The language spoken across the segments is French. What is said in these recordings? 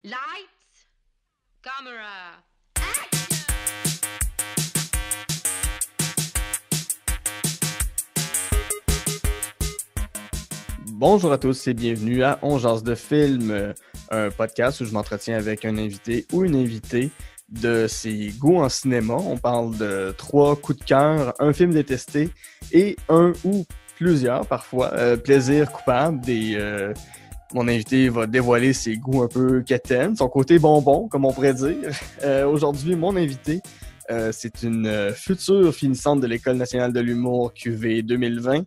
Lights, camera. Bonjour à tous et bienvenue à On jase de film, un podcast où je m'entretiens avec un invité ou une invitée de ses goûts en cinéma. On parle de 3 coups de cœur, un film détesté et un ou plusieurs parfois plaisirs coupables. Mon invité va dévoiler ses goûts un peu quétaines, son côté bonbon, comme on pourrait dire. Aujourd'hui, mon invité, c'est une future finissante de l'École nationale de l'humour QV 2020.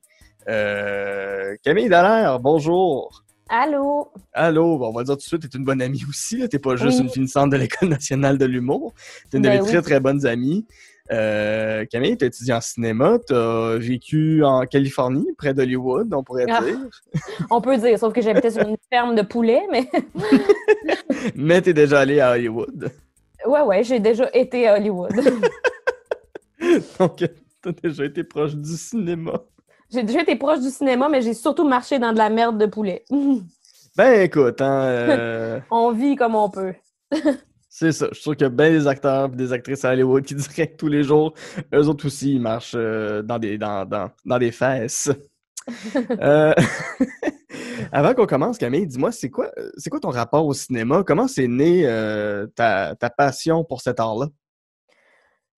Camille Dallaire, bonjour. Allô? Allô, bon, on va dire tout de suite, t'es une bonne amie aussi, là. T'es pas juste Oui. une finissante de l'École nationale de l'humour. T'es une de mes Ben très oui. très bonnes amies. Camille, t'as étudié en cinéma, t'as vécu en Californie, près d'Hollywood, on pourrait Ah, dire. on peut dire, sauf que j'habitais sur une ferme de poulets, mais Mais t'es déjà allé à Hollywood. ouais, j'ai déjà été à Hollywood. Donc, t'as déjà été proche du cinéma. J'ai déjà été proche du cinéma, mais j'ai surtout marché dans de la merde de poulet. Ben écoute, On vit comme on peut. c'est ça. Je suis sûr qu'il y a bien des acteurs et des actrices à Hollywood qui diraient que tous les jours, eux autres aussi, ils marchent dans des fesses. Euh, Avant qu'on commence, Camille, dis-moi, c'est quoi ton rapport au cinéma? Comment c'est né ta passion pour cet art-là?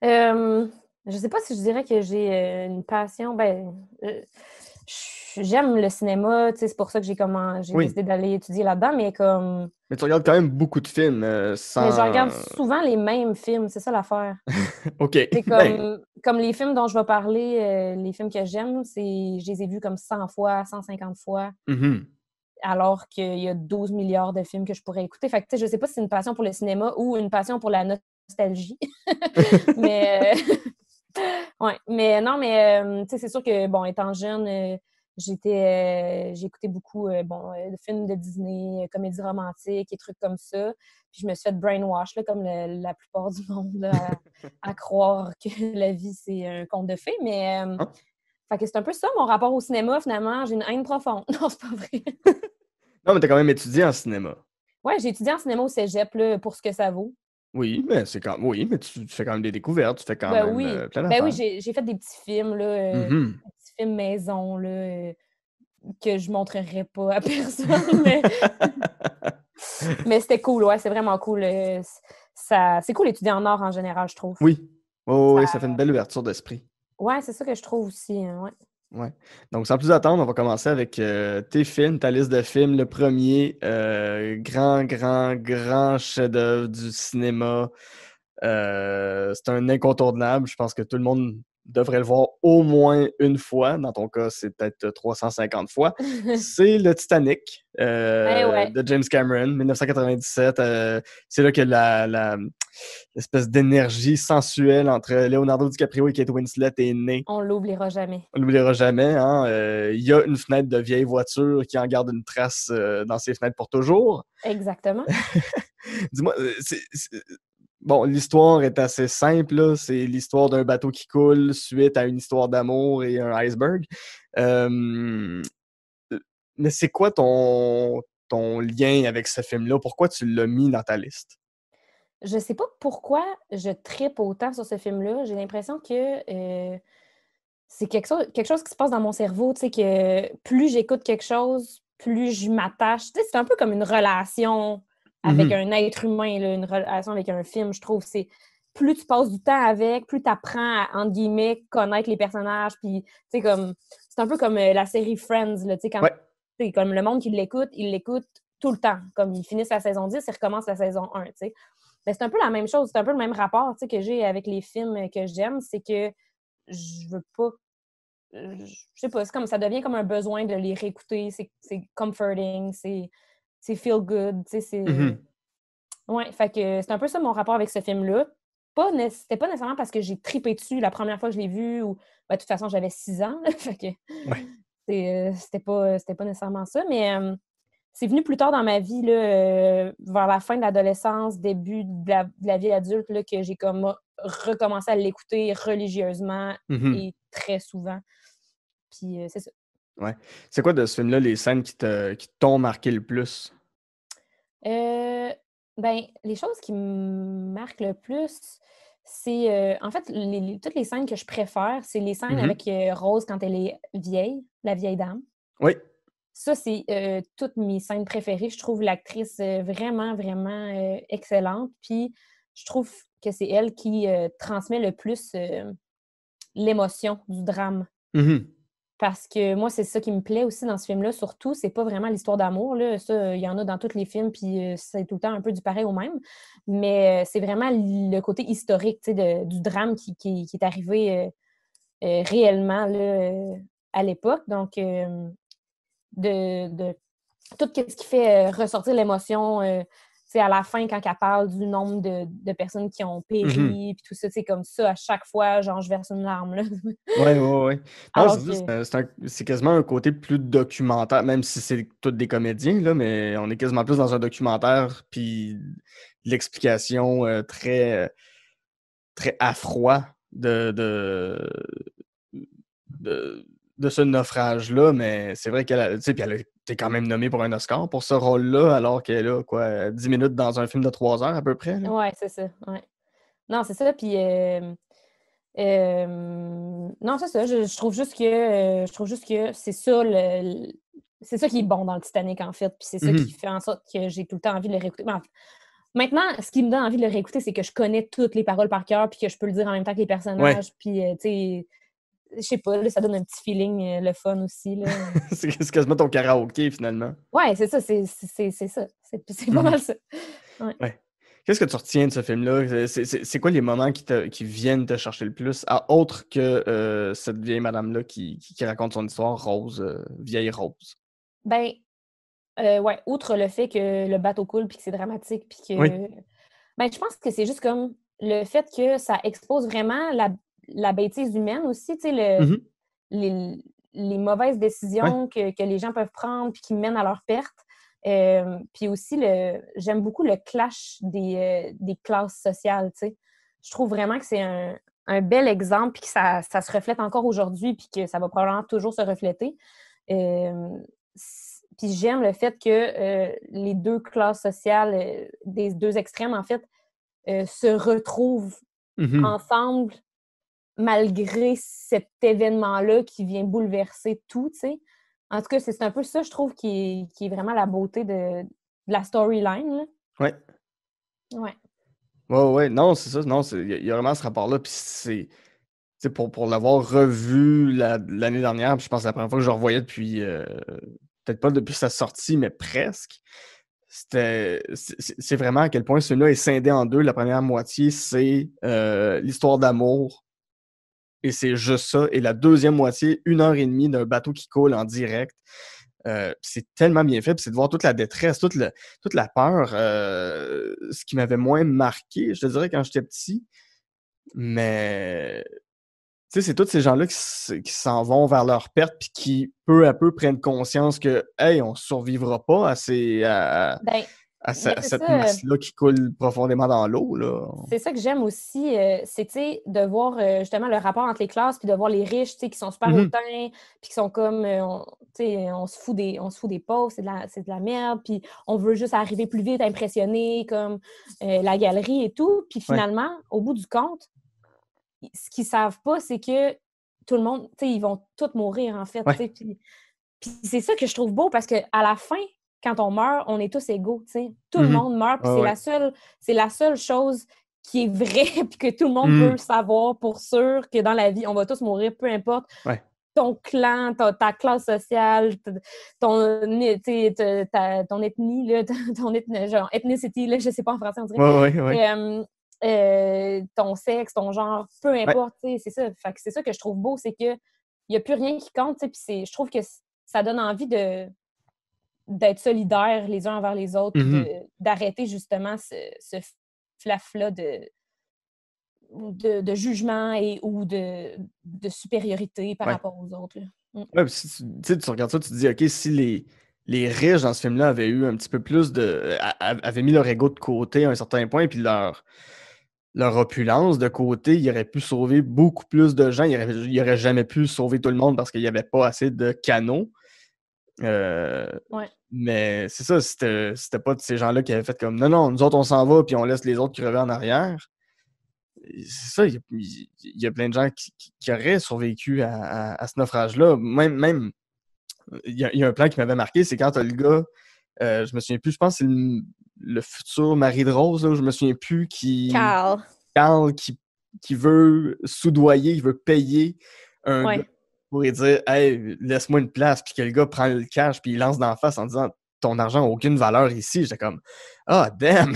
Euh, je sais pas si je dirais que j'ai une passion. J'aime le cinéma, tu sais, c'est pour ça que j'ai Oui, décidé d'aller étudier là-dedans, mais comme. mais tu regardes quand même beaucoup de films Mais je sans... regarde souvent les mêmes films, c'est ça l'affaire. OK, C'est ben... comme les films dont je vais parler, les films que j'aime, je les ai vus comme 100 fois, 150 fois, mhm. alors qu'il y a 12 milliards de films que je pourrais écouter. Fait que, tu sais, je sais pas si c'est une passion pour le cinéma ou une passion pour la nostalgie. Mais, ouais. Mais non, mais, tu sais, c'est sûr que, bon, étant jeune, j'écoutais beaucoup, de films de Disney, comédies romantiques et trucs comme ça. Puis je me suis fait brainwash, là, comme la plupart du monde, là, à croire que la vie, c'est un conte de fées. Mais, Hein? fait que c'est un peu ça, mon rapport au cinéma, finalement. J'ai une haine profonde. Non, c'est pas vrai. Non, mais t'as quand même étudié en cinéma. Ouais, j'ai étudié en cinéma au cégep, là, pour ce que ça vaut. Oui, mais tu fais quand même des découvertes, tu fais quand Ben même oui. plein Ben oui, d'affaires. j'ai fait des petits films, là, Mhm. des petits films maison, là, que je montrerai pas à personne, mais c'était cool, ouais, c'est vraiment cool. C'est cool d'étudier en art en général, je trouve. Oui. Oh, Ça... oui, ça fait une belle ouverture d'esprit. Ouais, c'est ça que je trouve aussi, hein, ouais. Ouais. Donc, sans plus attendre, on va commencer avec tes films, ta liste de films. Le premier, grand chef-d'œuvre du cinéma. C'est un incontournable. Je pense que tout le monde devrait le voir au moins une fois. Dans ton cas, c'est peut-être 350 fois. C'est le Titanic Eh ouais, de James Cameron, 1997. C'est là que l'espèce d'énergie sensuelle entre Leonardo DiCaprio et Kate Winslet est née. on l'oubliera jamais. On l'oubliera jamais. Hein? Il y a une fenêtre de vieille voiture qui en garde une trace dans ses fenêtres pour toujours. Exactement. Dis-moi, bon, l'histoire est assez simple, là. C'est l'histoire d'un bateau qui coule suite à une histoire d'amour et un iceberg. Euh, mais c'est quoi ton lien avec ce film-là? Pourquoi tu l'as mis dans ta liste? Je sais pas pourquoi je trippe autant sur ce film-là. J'ai l'impression que c'est quelque chose qui se passe dans mon cerveau, tu sais, que plus j'écoute quelque chose, plus je m'attache. Tu sais, c'est un peu comme une relation avec Mhm. un être humain, là, une relation avec un film, je trouve. C'est plus tu passes du temps avec, plus tu apprends à, entre guillemets, connaître les personnages. Puis, tu sais, comme, c'est un peu comme la série Friends, là, tu sais, quand, Ouais. tu sais, comme le monde qui l'écoute, il l'écoute tout le temps. Comme ils finissent la saison 10, ils recommencent la saison 1, tu sais. Mais c'est un peu la même chose, c'est un peu le même rapport, tu sais, que j'ai avec les films que j'aime, c'est que je veux pas je sais pas, c'est comme ça devient comme un besoin de les réécouter, c'est comforting, c'est feel good, tu sais, c'est Mhm. ouais, fait que c'est un peu ça mon rapport avec ce film-là. C'était pas nécessairement parce que j'ai tripé dessus la première fois que je l'ai vu ou de toute façon, j'avais 6 ans, là, fait que Ouais. c'était pas nécessairement ça, mais c'est venu plus tard dans ma vie, là, vers la fin de l'adolescence, début de la vie adulte, là, que j'ai comme recommencé à l'écouter religieusement Mhm. et très souvent. Puis c'est ça. Ouais. C'est quoi de ce film-là les scènes qui t'ont marqué le plus? Euh, Ben, les choses qui me marquent le plus, c'est, en fait, toutes les scènes que je préfère, c'est les scènes Mhm. avec, Rose quand elle est vieille, la vieille dame. Oui. Ça, c'est, toutes mes scènes préférées. Je trouve l'actrice, vraiment, vraiment, excellente. Puis je trouve que c'est elle qui, transmet le plus, l'émotion du drame. Mhm. Parce que moi, c'est ça qui me plaît aussi dans ce film-là, surtout, c'est pas vraiment l'histoire d'amour, là. Ça, il y en a dans tous les films, puis c'est tout le temps un peu du pareil au même. Mais c'est vraiment le côté historique, tu sais, du drame qui est arrivé, réellement, là, à l'époque. Donc, de tout ce qui fait ressortir l'émotion, tu sais, à la fin, quand elle parle du nombre de personnes qui ont Mhm. péri, puis tout ça, c'est comme ça, à chaque fois, genre, je verse une larme, là. Ouais, ouais, ouais. Non, Alors c'est ça, que, c'est quasiment un côté plus documentaire, même si c'est tous des comédiens, là, mais on est quasiment plus dans un documentaire, puis l'explication très à froid de, de ce naufrage-là, mais c'est vrai tu sais, puis elle a été quand même nommée pour un Oscar pour ce rôle-là, alors qu'elle a, quoi, 10 minutes dans un film de 3 heures à peu près, là. ouais, c'est ça, ouais. Non, c'est ça, puis, non, c'est ça, je trouve juste que c'est ça c'est ça qui est bon dans le Titanic, en fait, puis c'est ça qui Mhm. fait en sorte que j'ai tout le temps envie de le réécouter. Ben, maintenant, ce qui me donne envie de le réécouter, c'est que je connais toutes les paroles par cœur, puis que je peux le dire en même temps que les Ouais, personnages, puis, tu sais, je sais pas, là, ça donne un petit feeling, le fun aussi, là. c'est quasiment ton karaoké, finalement. Ouais, c'est ça, c'est ça. C'est pas Mhm. mal ça. Ouais. Ouais. Qu'est-ce que tu retiens de ce film-là? C'est quoi les moments qui viennent te chercher le plus, autre que cette vieille madame-là qui raconte son histoire, Rose, vieille Rose? Ben, ouais, outre le fait que le bateau coule puis que c'est dramatique puis Oui. que ben, je pense que c'est juste comme le fait que ça expose vraiment la bêtise humaine aussi, tu sais, Mhm. les les mauvaises Ouais. décisions que les gens peuvent prendre puis qui mènent à leur perte. Puis aussi j'aime beaucoup le clash des classes sociales, tu sais. Je trouve vraiment que c'est un bel exemple puis que ça se reflète encore aujourd'hui puis que ça va probablement toujours se refléter. Puis j'aime le fait que, les 2 classes sociales, des 2 extrêmes, en fait, se retrouvent Mhm. ensemble malgré cet événement-là qui vient bouleverser tout, tu sais. En tout cas, c'est un peu ça, je trouve, qui est vraiment la beauté de la storyline, là. Ouais. Ouais. Ouais, ouais. Non, c'est ça. Non, il y a vraiment ce rapport-là. Puis c'est. Tu sais, pour l'avoir revu l'année dernière, puis je pense que c'est la première fois que je le revoyais depuis. Peut-être pas depuis sa sortie, mais presque. C'est vraiment à quel point celui-là est scindé en deux. La première moitié, c'est l'histoire d'amour. Et c'est juste ça. Et la deuxième moitié, 1 heure et demie d'un bateau qui coule en direct. C'est tellement bien fait. Puis c'est de voir toute la détresse, toute la peur. Ce qui m'avait moins marqué, je te dirais, quand j'étais petit. Mais tu sais, c'est tous ces gens-là qui s'en vont vers leur perte puis qui, peu à peu, prennent conscience que, hey, on survivra pas Ben à c'est cette ça, masse-là qui coule profondément dans l'eau, là. c'est ça que j'aime aussi, c'est, tu sais, de voir, justement le rapport entre les classes, puis de voir les riches, tu sais, qui sont super Mhm. hautains, puis qui sont comme, tu sais, on se fout des pauvres, c'est de la merde, puis on veut juste arriver plus vite, impressionner, comme, la galerie et tout. Puis Ouais, finalement, au bout du compte, ce qu'ils savent pas, c'est que tout le monde, tu sais, ils vont tous mourir, en fait, tu ouais. sais. Puis c'est ça que je trouve beau parce qu'à la fin, quand on meurt, on est tous égaux, tu sais. Tout le Mhm. monde meurt, puis Ouais, ouais. c'est la seule chose qui est vraie, puis que tout le monde peut Mhm. savoir pour sûr que dans la vie, on va tous mourir, peu importe Ouais. ton clan, ta classe sociale, ton ethnie, là, genre ethnicity, là, je sais pas en français, on dirait. Ouais, ouais, ouais. Ton sexe, ton genre, peu Ouais. importe, tu sais, c'est ça. Fait que c'est ça que je trouve beau, c'est que il y a plus rien qui compte, tu sais, puis je trouve que ça donne envie d'être solidaires les uns envers les autres, puis Mhm. d'arrêter justement ce flaf-là de jugement ou de supériorité par Ouais. rapport aux autres, là. Ouais, puis si tu sais, tu regardes ça, tu te dis, OK, si les riches dans ce film-là avaient eu un petit peu plus avaient mis leur ego de côté à un certain point, puis leur opulence de côté, ils auraient pu sauver beaucoup plus de gens. Ils auraient jamais pu sauver tout le monde parce qu'il n'y avait pas assez de canaux. Euh, Ouais. Mais c'est ça, c'était pas de ces gens-là qui avaient fait comme non, nous autres on s'en va puis on laisse les autres crever en arrière. C'est ça, il y a plein de gens qui auraient survécu à ce naufrage-là. Même il y a un plan qui m'avait marqué, c'est quand t'as le gars, je me souviens plus, je pense que c'est le futur mari de Rose, là, je me souviens plus, Carl qui veut soudoyer, il veut payer un gars Ouais. pour lui dire « Hey, laisse-moi une place », puis que le gars prend le cash puis il lance d'en face en disant « Ton argent n'a aucune valeur ici », j'étais comme « Ah, damn! »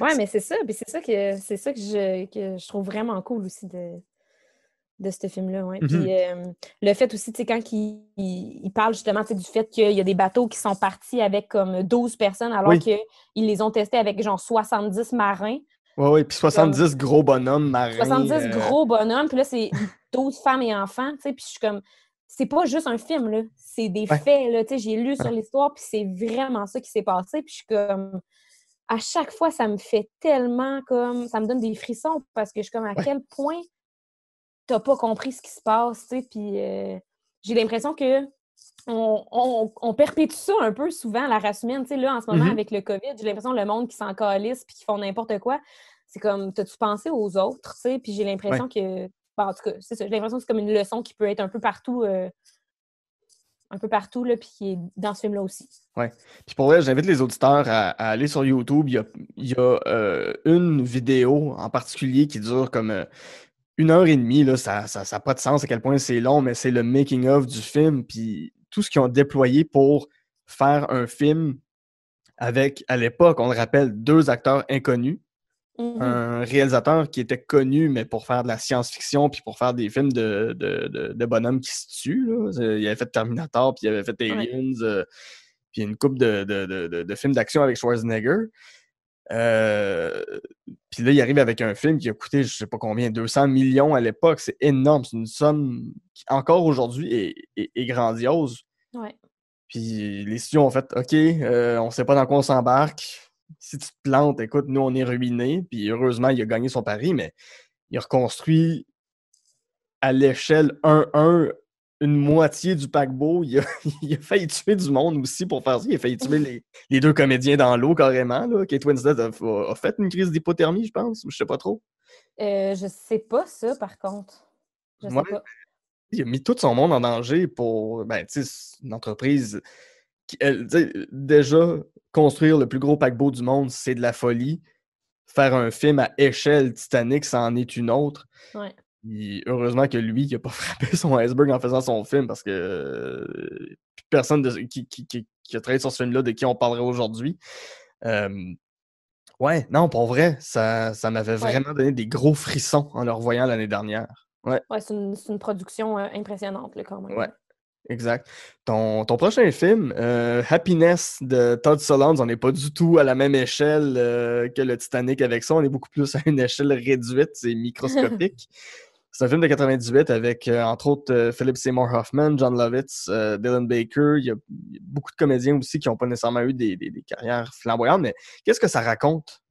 Ouais, mais c'est ça, puis c'est ça que je trouve vraiment cool aussi de ce film-là, ouais. Puis Mhm. le fait aussi, tu sais, quand il parle justement, tu sais, du fait qu'il y a des bateaux qui sont partis avec comme 12 personnes alors Oui, qu'ils les ont testés avec genre 70 marins. oui, puis Comme 70 gros bonhommes marins. 70 gros bonhommes, puis là, c'est 12 femmes et enfants, tu sais, puis je suis comme... C'est pas juste un film, là. C'est des Ouais, faits, là. Tu sais, j'ai lu sur ouais, l'histoire, puis c'est vraiment ça qui s'est passé, puis je suis comme... À chaque fois, ça me fait tellement comme... Ça me donne des frissons, parce que je suis comme, à ouais. quel point t'as pas compris ce qui se passe, tu sais, puis j'ai l'impression que on perpétue ça un peu souvent, la race humaine, tu sais, là, en ce moment, Mhm. avec le COVID, j'ai l'impression que le monde qui s'en calisse puis qui font n'importe quoi, c'est comme, t'as-tu pensé aux autres, tu sais, puis j'ai Ouais. l'impression que, bon, en tout cas, c'est ça, j'ai l'impression que c'est comme une leçon qui peut être un peu partout, là, puis qui est dans ce film-là aussi. Ouais. Puis pour vrai, j'invite les auditeurs à aller sur YouTube. Il y a une vidéo en particulier qui dure comme 1 heure et demie. Là, ça n'a pas de sens à quel point c'est long, mais c'est le making-of du film. Puis tout ce qu'ils ont déployé pour faire un film avec, à l'époque, on le rappelle, 2 acteurs inconnus. Mhm. Un réalisateur qui était connu, mais pour faire de la science-fiction, puis pour faire des films de bonhommes qui se tuent. Là. Il avait fait Terminator, puis il avait fait Ouais. Aliens, puis une couple de films d'action avec Schwarzenegger. Euh, puis là, il arrive avec un film qui a coûté, je sais pas combien, 200 millions à l'époque. C'est énorme. C'est une somme qui, encore aujourd'hui, est grandiose. Ouais. Puis les studios ont fait OK, on sait pas dans quoi on s'embarque. Si tu te plantes, écoute, nous, on est ruinés. Puis heureusement, il a gagné son pari, mais il a reconstruit à l'échelle 1-1 une moitié du paquebot. Il a failli tuer du monde aussi pour faire ça. Il a failli tuer les 2 comédiens dans l'eau carrément. Là. Kate Winslet a fait une crise d'hypothermie, je pense, ou je sais pas trop. Je sais pas ça, par contre. Je Ouais, sais pas. il a mis tout son monde en danger pour, ben, tu sais, une entreprise qui, elle, tu sais, déjà, construire le plus gros paquebot du monde, c'est de la folie. Faire un film à échelle Titanic, ça en est une autre. Ouais. Heureusement que lui, il n'a pas frappé son iceberg en faisant son film parce que personne qui a travaillé sur ce film-là de qui on parlerait aujourd'hui. Euh, ouais, non, pour vrai, ça m'avait Ouais. vraiment donné des gros frissons en le revoyant l'année dernière. Ouais, Ouais, c'est une production impressionnante, là, quand même. ouais, Ouais. exact. Ton prochain film, Happiness de Todd Solondz, on n'est pas du tout à la même échelle que le Titanic avec ça. On est beaucoup plus à une échelle réduite, c'est microscopique. C'est un film de 98 avec, entre autres, Philip Seymour Hoffman, John Lovitz, Dylan Baker. Il y a beaucoup de comédiens aussi qui n'ont pas nécessairement eu des carrières flamboyantes, mais qu'est-ce que ça raconte,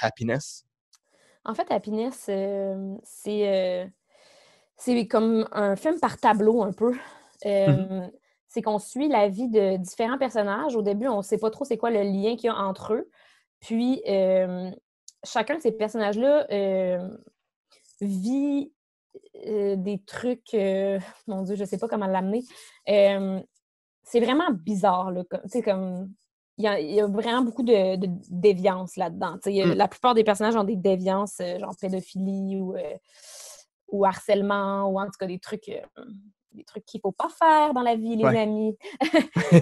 Happiness? En fait, Happiness, c'est comme un film par tableau un peu. Mhm. C'est qu'on suit la vie de différents personnages. Au début, on ne sait pas trop c'est quoi le lien qu'il y a entre eux. Puis, chacun de ces personnages-là vit des trucs... mon Dieu, je ne sais pas comment l'amener. Euh, c'est vraiment bizarre, là. Tu sais, comme... Il y a vraiment beaucoup de déviance là-dedans. Tu sais, Mm. la plupart des personnages ont des déviances, genre pédophilie ou harcèlement, ou en tout cas des trucs qu'il ne faut pas faire dans la vie, les Ouais. amis.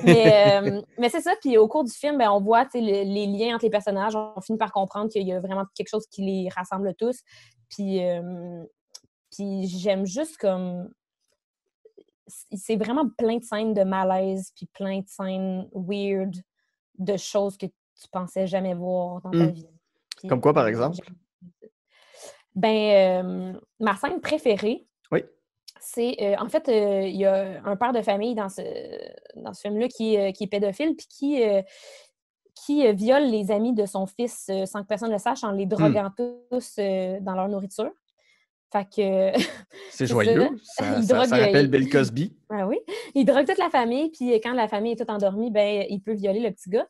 Mais c'est ça, puis au cours du film, ben, on voit les liens entre les personnages. On finit par comprendre qu'il y a vraiment quelque chose qui les rassemble tous. Puis, puis j'aime juste comme... C'est vraiment plein de scènes de malaise, puis plein de scènes weird, de choses que tu pensais jamais voir dans ta Mm. vie. Comme Puis, quoi, par exemple? ben, ma scène préférée, Oui. c'est, en fait, il y a un père de famille dans ce film-là qui est pédophile, puis qui viole les amis de son fils sans que personne ne le sache en les Mm. droguant tous dans leur nourriture. Fait que C'est c'est joyeux. ça. Ça rappelle Bill Cosby. Ah oui, il drogue toute la famille, puis quand la famille est toute endormie, ben il peut violer le petit gars.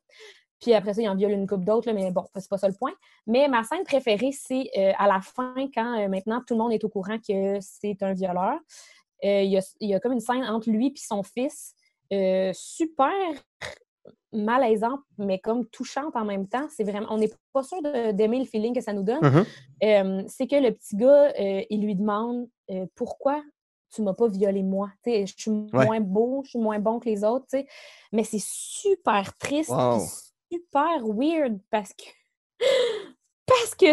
Puis après ça, il en viole une couple d'autres, là, mais bon, c'est pas ça le point. Mais ma scène préférée, c'est à la fin, quand maintenant tout le monde est au courant que c'est un violeur. Il y a comme une scène entre lui et son fils, super malaisante, mais comme touchante en même temps. C'est vraiment, on n'est pas sûr d'aimer le feeling que ça nous donne. Mhm. C'est que le petit gars, il lui demande pourquoi tu m'as pas violé moi. T'sais, je suis Ouais. moins beau, je suis moins bon que les autres, t'sais. Mais c'est super triste puis Wow. super weird parce que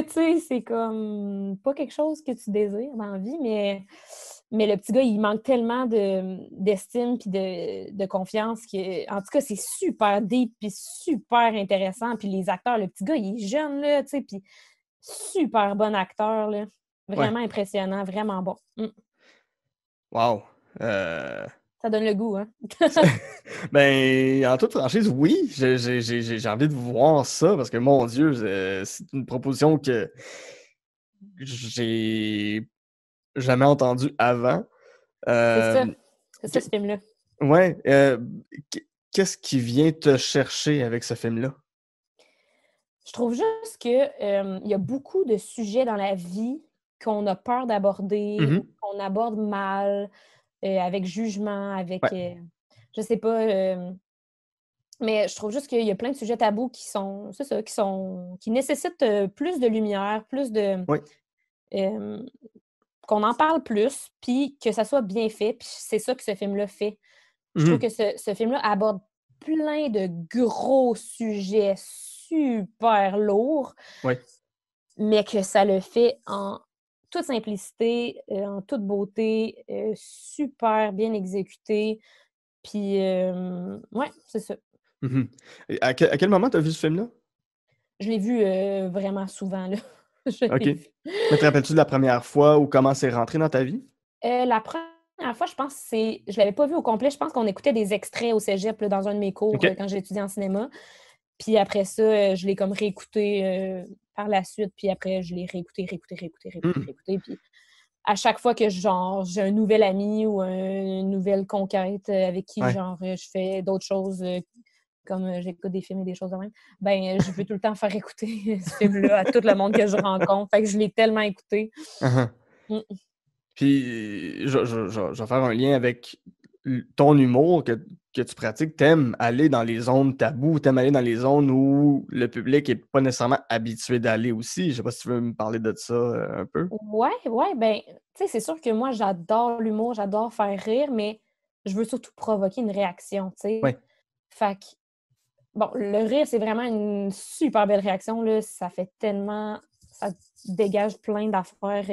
tu sais, c'est comme pas quelque chose que tu désires dans la vie, mais le petit gars, il manque tellement d'estime puis de confiance que, en tout cas, c'est super deep puis super intéressant. Puis les acteurs, le petit gars, il est jeune, là, tu sais, puis super bon acteur, là. Ouais. Vraiment impressionnant, vraiment bon. Wow. Ça donne le goût, hein? Ben, en toute franchise, oui, j'ai envie de voir ça parce que, mon Dieu, c'est une proposition que j'ai jamais entendue avant. C'est ça. Euh, C'est ça, que- ce film-là. ouais, qu'est-ce qui vient te chercher avec ce film-là? Je trouve juste que, il y a beaucoup de sujets dans la vie qu'on a peur d'aborder ou Mhm. qu'on aborde mal, avec jugement, avec, Ouais. je sais pas, mais je trouve juste qu'il y a plein de sujets tabous qui sont c'est ça, qui nécessitent, plus de lumière, plus de, Oui. hem, qu'on en parle plus, puis que ça soit bien fait, puis c'est ça que ce film-là fait. Je trouve Mhm. que ce film-là aborde plein de gros sujets super lourds, Oui. mais que ça le fait en toute simplicité, en toute beauté, super bien exécuté. Puis, ouais, c'est ça. Mhm. Et à quel moment tu as vu ce film-là? Je l'ai vu, vraiment souvent, là. Je OK. l'ai vu. Mais te rappelles-tu de la première fois ou comment c'est rentré dans ta vie? La première fois, je pense, je l'avais pas vu au complet. Je pense qu'on écoutait des extraits au cégep, là, dans un de mes cours, OK. quand j'ai étudié en cinéma. Puis après ça, je l'ai comme réécouté, par la suite. Puis après, je l'ai réécouté, réécouté, réécouté, réécouté, Hmm. réécouté. Puis à chaque fois que, genre, j'ai un nouvel ami ou une nouvelle conquête, avec qui, Ouais. genre, je fais d'autres choses, comme, j'écoute des films et des choses de même, ben, je veux tout le temps faire écouter ce film-là à tout le monde que je rencontre. Fait que je l'ai tellement écouté. Mhm. Mmh. Puis, je vais faire un lien avec ton humour que tu pratiques. T'aimes aller dans les zones tabous, t'aimes aller dans les zones où le public est pas nécessairement habitué d'aller aussi. Je sais pas si tu veux me parler de ça un peu? Ouais, ouais, ben, tu sais, c'est sûr que moi, j'adore l'humour, j'adore faire rire, mais je veux surtout provoquer une réaction, tu sais? Ouais. Fait que, bon, le rire, c'est vraiment une super belle réaction, là. Ça fait tellement ça dégage plein d'affaires,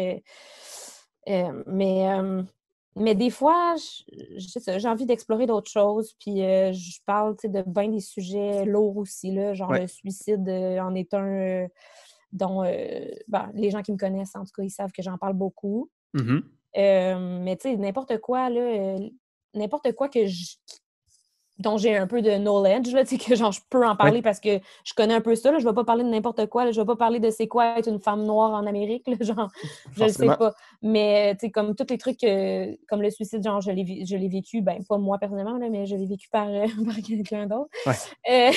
mais des fois, c'est ça, j'ai envie d'explorer d'autres choses, puis je parle, tu sais, de bien des sujets lourds aussi, là, genre Ouais. le suicide, en est un, dont, ben, les gens qui me connaissent, en tout cas, ils savent que j'en parle beaucoup. Mhm. Mais tu sais, n'importe quoi, là, n'importe quoi dont j'ai un peu de knowledge, là, tu sais, que genre, je peux en Ouais. parler parce que je connais un peu ça, là. Je vais pas parler de n'importe quoi, là. Je vais pas parler de c'est quoi être une femme noire en Amérique, là, genre, je le sais Forcément. pas. Mais, tu sais, comme tous les trucs, comme le suicide, genre, je l'ai vécu, ben, pas moi personnellement, là, mais je l'ai vécu par, par quelqu'un d'autre. Ouais. Euh,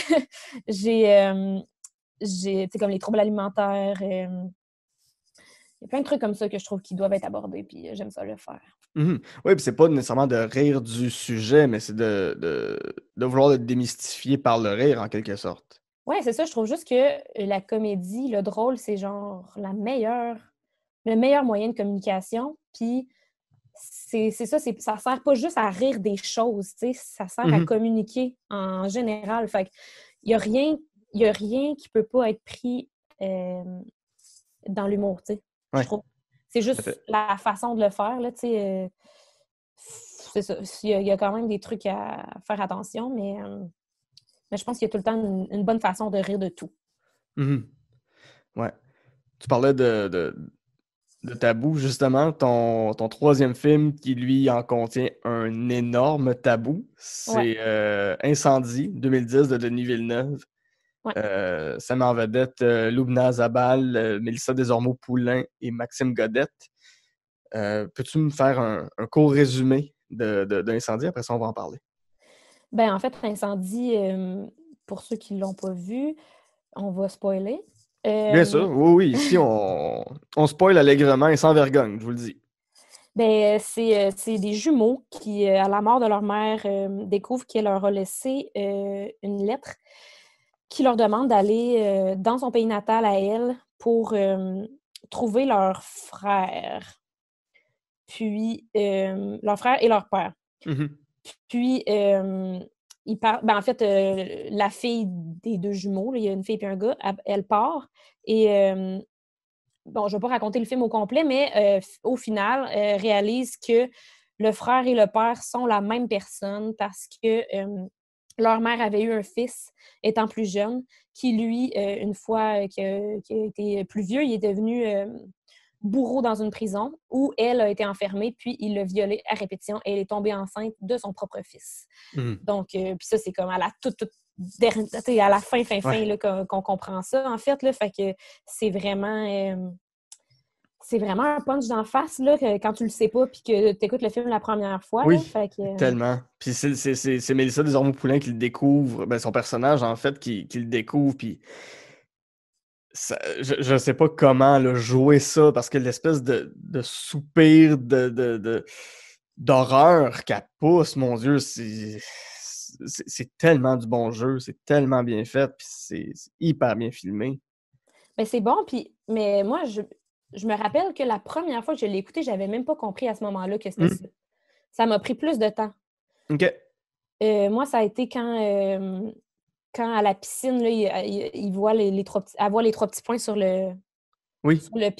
j'ai, tu sais, comme les troubles alimentaires, il y a plein de trucs comme ça que je trouve qui doivent être abordés, puis j'aime ça le faire. Mhm. Oui, puis c'est pas nécessairement de rire du sujet, mais c'est de vouloir le démystifier par le rire, en quelque sorte. Ouais, c'est ça, je trouve juste que la comédie, le drôle, c'est genre le meilleur moyen de communication. Puis c'est ça, ça sert pas juste à rire des choses, tu sais, ça sert à Mhm. communiquer en général. Fait il y a rien, il y a rien qui peut pas être pris dans l'humour, tu sais, je Ouais, trouve. C'est tout à juste fait. la façon de le faire, là, tu sais. C'est ça. Il y a quand même des trucs à faire attention, mais je pense qu'il y a tout le temps une bonne façon de rire de tout. Mhm. Ouais. Tu parlais de tabou, justement. Ton troisième film qui, lui, en contient un énorme tabou, Ouais, c'est Incendie, 2010, de Denis Villeneuve. ouais. Ça met en vedette Lubna Zabal, Mélissa Desormeaux-Poulain et Maxime Godette. Peux-tu me faire un court résumé de l'incendie? Après ça, on va en parler. Ben, en fait, l'incendie, pour ceux qui ne l'ont pas vu, on va spoiler. Bien sûr, oui, ici, on spoil allègrement et sans vergogne, je vous le dis. Ben, c'est des jumeaux qui, à la mort de leur mère, découvrent qu'elle leur a laissé une lettre qui leur demande d'aller dans son pays natal à elle pour trouver leur frère. Puis, leur frère et leur père. Mhm. Puis, ils partent. Ben, en fait, la fille des deux jumeaux, là, il y a une fille et un gars, elle part. Et bon, je ne vais pas raconter le film au complet, mais au final, réalise que le frère et le père sont la même personne parce que leur mère avait eu un fils étant plus jeune, qui, lui, une fois qu'il a été plus vieux, il est devenu bourreau dans une prison où elle a été enfermée, puis il l'a violée à répétition et elle est tombée enceinte de son propre fils. Mhm. Donc, puis ça, c'est comme à la à la fin, Ouais. là, qu'on comprend ça, en fait. Là, fait que c'est vraiment un punch d'en face, là, quand tu le sais pas puis que tu écoutes le film la première fois. Là, Oui, fait que, tellement. Puis c'est Mélissa Desormeaux-Poulain qui le découvre, ben son personnage, en fait, qui le découvre, puis je sais pas comment là, jouer ça, parce que l'espèce de soupir d'horreur qu'elle pousse, mon Dieu, c'est tellement du bon jeu, c'est tellement bien fait, puis c'est hyper bien filmé. ben, c'est bon, puis, mais moi, je me rappelle que la première fois que je l'ai écouté, j'avais même pas compris à ce moment-là que c'était ça. Ça m'a pris plus de temps. OK. Moi, ça a été quand à la piscine, là, il voit les trois petits, elle voit les trois petits points sur Oui. le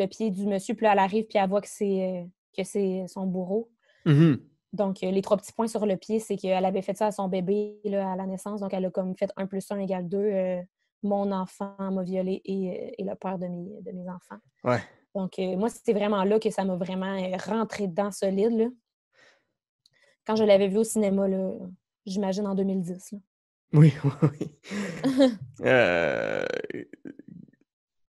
pied du monsieur, puis là, elle arrive, puis elle voit que c'est son bourreau. Mhm. Donc, les trois petits points sur le pied, c'est qu'elle avait fait ça à son bébé là, à la naissance. Donc, elle a comme fait 1 + 1 = 2. Mon enfant m'a violée et le père de mes enfants. Ouais. Donc, moi, c'était vraiment là que ça m'a vraiment rentré dedans solide. Là. Quand je l'avais vu au cinéma, là, j'imagine en 2010. Là. Oui, oui. Euh,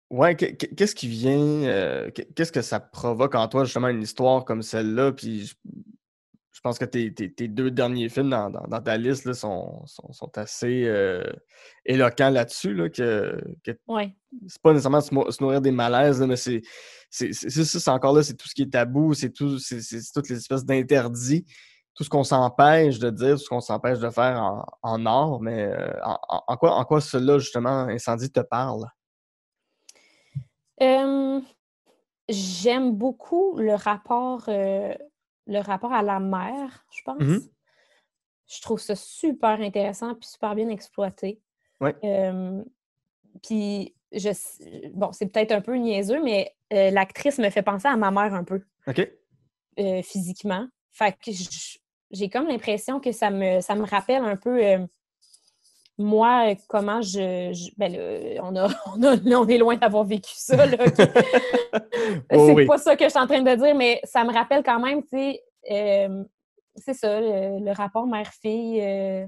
Ouais, qu'est-ce qui vient, qu'est-ce que ça provoque en toi, justement, une histoire comme celle-là? Puis je pense que tes deux derniers films dans ta liste là, sont assez éloquents là-dessus, là, que Ouais. c'est pas nécessairement se nourrir des malaises, là, mais c'est encore là, c'est tout ce qui est tabou, c'est toutes les espèces d'interdits, tout ce qu'on s'empêche de dire, tout ce qu'on s'empêche de faire en art, mais en quoi cela, justement, Incendie te parle? Euh, J'aime beaucoup le rapport à la mer, je pense. Mhm. Je trouve ça super intéressant puis super bien exploité. Ouais. Puis, bon, c'est peut-être un peu niaiseux, mais l'actrice me fait penser à ma mère un peu, OK. physiquement. Fait que j'ai comme l'impression que ça me rappelle un peu, moi, comment ben là, on est loin d'avoir vécu ça, là, OK? Oh, C'est oui. pas ça que je suis en train de dire, mais ça me rappelle quand même, tu sais, c'est ça, le rapport mère-fille.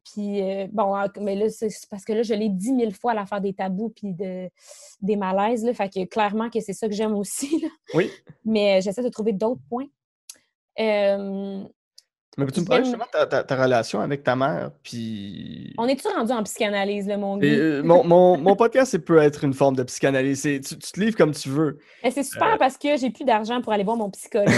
Puis, bon, mais là, c'est parce que là, je l'ai 10 000 fois, l'affaire des tabous puis des malaises, là. Fait que clairement que c'est ça que j'aime aussi, là. Oui. Mais j'essaie de trouver d'autres points. Euh, Mais peux-tu me parler J'aime... justement de ta relation avec ta mère? Puis. On est-tu rendu en psychanalyse, là, mon Guy? Mon podcast, peut être une forme de psychanalyse. Tu te livres comme tu veux. Mais c'est super parce que j'ai plus d'argent pour aller voir mon psychologue.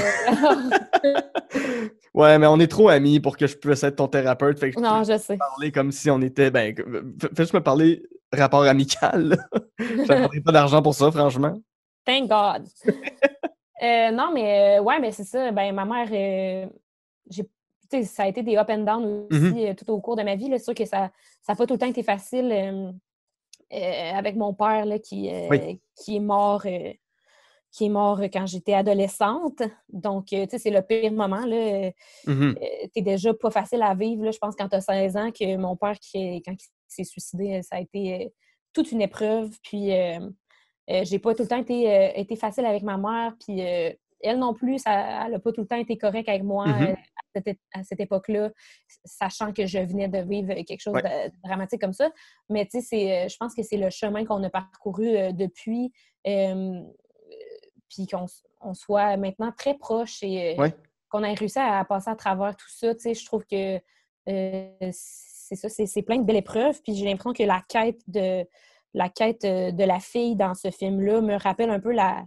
Ouais, mais on est trop amis pour que je puisse être ton thérapeute. Fait que je peux Non, juste je sais. parler comme si on était. Ben, fais juste me parler rapport amical, là. Je ne prendrai pas d'argent pour ça, franchement. Thank God. Non, mais ouais, mais c'est ça. Ben, ma mère, tu sais, ça a été des up and down Mhm. aussi tout au cours de ma vie. C'est sûr que ça n'a pas tout le temps été facile avec mon père là, Oui. qui est mort. Qui est mort quand j'étais adolescente. Donc, tu sais, c'est le pire moment. Là. Mhm. T'es déjà pas facile à vivre. Là. Je pense quand tu as 16 ans, que mon père, quand il s'est suicidé, ça a été toute une épreuve. Puis, j'ai pas tout le temps été facile avec ma mère. Puis, elle non plus, elle n'a pas tout le temps été correcte avec moi Mhm. à cette époque-là, sachant que je venais de vivre quelque chose Ouais. de dramatique comme ça. Mais, tu sais, je pense que c'est le chemin qu'on a parcouru depuis. Puis qu'on on soit maintenant très proches et Ouais. qu'on ait réussi à passer à travers tout ça. Tu sais, je trouve que c'est ça, c'est plein de belles épreuves. Puis j'ai l'impression que la quête de la fille dans ce film-là me rappelle un peu la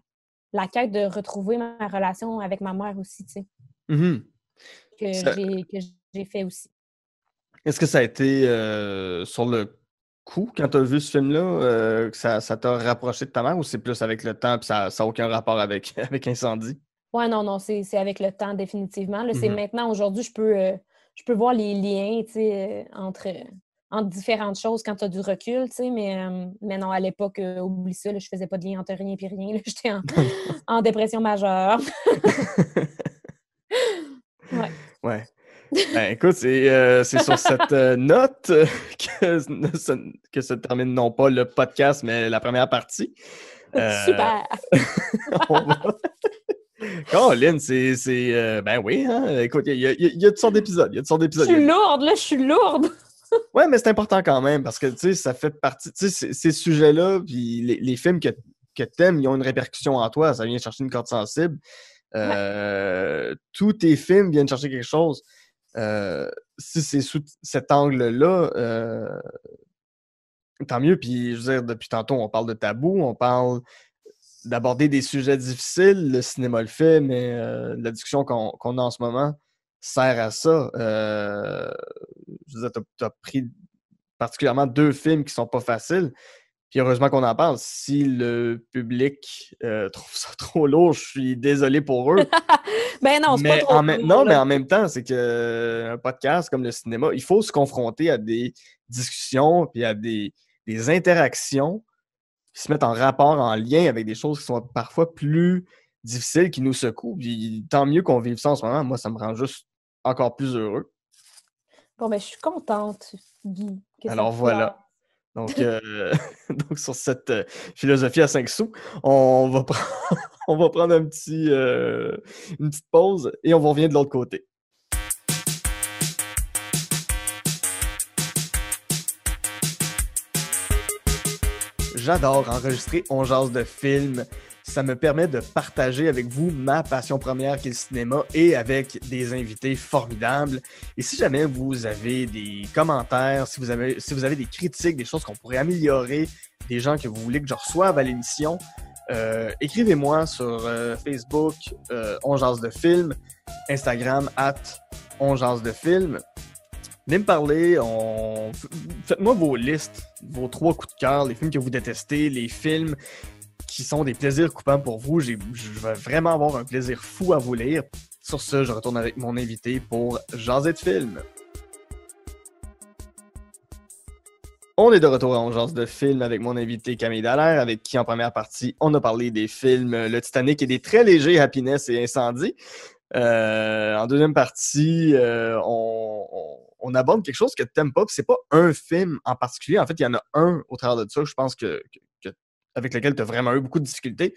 quête de retrouver ma relation avec ma mère aussi, tu sais, Mhm. que Ça- j'ai fait aussi. Est-ce que ça a été sur le coup, quand tu as vu ce film-là, que ça t'a rapproché de ta mère ou c'est plus avec le temps et ça n'a aucun rapport avec, avec Incendie? Ouais, non, c'est avec le temps, définitivement. Là, c'est Mhm. maintenant, aujourd'hui, je peux voir les liens, tu sais, entre différentes choses quand tu as du recul, tu sais, mais non, à l'époque, oublie ça, là, je faisais pas de lien entre rien et rien, là, j'étais en dépression majeure. Ouais. Ouais. Ben, écoute, c'est sur cette note que se termine non pas le podcast, mais la première partie. Euh, Super! on va... Caroline, ben oui, hein? Écoute, il y a toutes sortes d'épisodes. Il y a toutes sortes Je d'épisodes. suis lourde, là, je suis lourde! Ouais, mais c'est important quand même parce que, tu sais, ça fait partie... Tu sais, ces sujets-là, puis les films que t'aimes, ils ont une répercussion en toi. Ça vient chercher une corde sensible. Ouais. Tous tes films viennent chercher quelque chose. Si c'est sous cet angle-là, tant mieux. Puis, je veux dire, depuis tantôt, on parle de tabou, on parle d'aborder des sujets difficiles. Le cinéma le fait, mais la discussion qu'on a en ce moment sert à ça. Je veux dire, t'as pris particulièrement 2 films qui sont pas faciles. Puis heureusement qu'on en parle. Si le public trouve ça trop lourd, je suis désolé pour eux. Ben non, c'est pas Mais trop non, lourd, mais là. en même temps, c'est que un podcast comme le cinéma, il faut se confronter à des discussions puis à des interactions qui se mettent en rapport, en lien avec des choses qui sont parfois plus difficiles, qui nous secouent. Puis tant mieux qu'on vive ça en ce moment. Moi, ça me rend juste encore plus heureux. Bon, ben, je suis contente, Guy, que ça Alors te plaise. voilà. Donc, donc sur cette philosophie à 5 sous, on va, on va prendre une petite pause et on va revenir de l'autre côté. J'adore enregistrer On jase de films. Ça me permet de partager avec vous ma passion première qui est le cinéma et avec des invités formidables. Et si jamais vous avez des commentaires, si vous avez des critiques, des choses qu'on pourrait améliorer, des gens que vous voulez que je reçoive à l'émission, écrivez-moi sur Facebook On jase de films, Instagram @On jase de films. Venez me parler, faites-moi vos listes, vos 3 coups de cœur, les films que vous détestez, les films qui sont des plaisirs coupants pour vous. Je vais vraiment avoir un plaisir fou à vous lire. Sur ce, je retourne avec mon invité pour jaser de films. On est de retour à On jase de films avec mon invité Camille Dallaire, avec qui en première partie, on a parlé des films Le Titanic et des très légers Happiness et Incendie. En deuxième partie, on aborde quelque chose que tu n'aimes pas, puis c'est pas un film en particulier. En fait, il y en a un au travers de ça, je pense avec lequel tu as vraiment eu beaucoup de difficultés,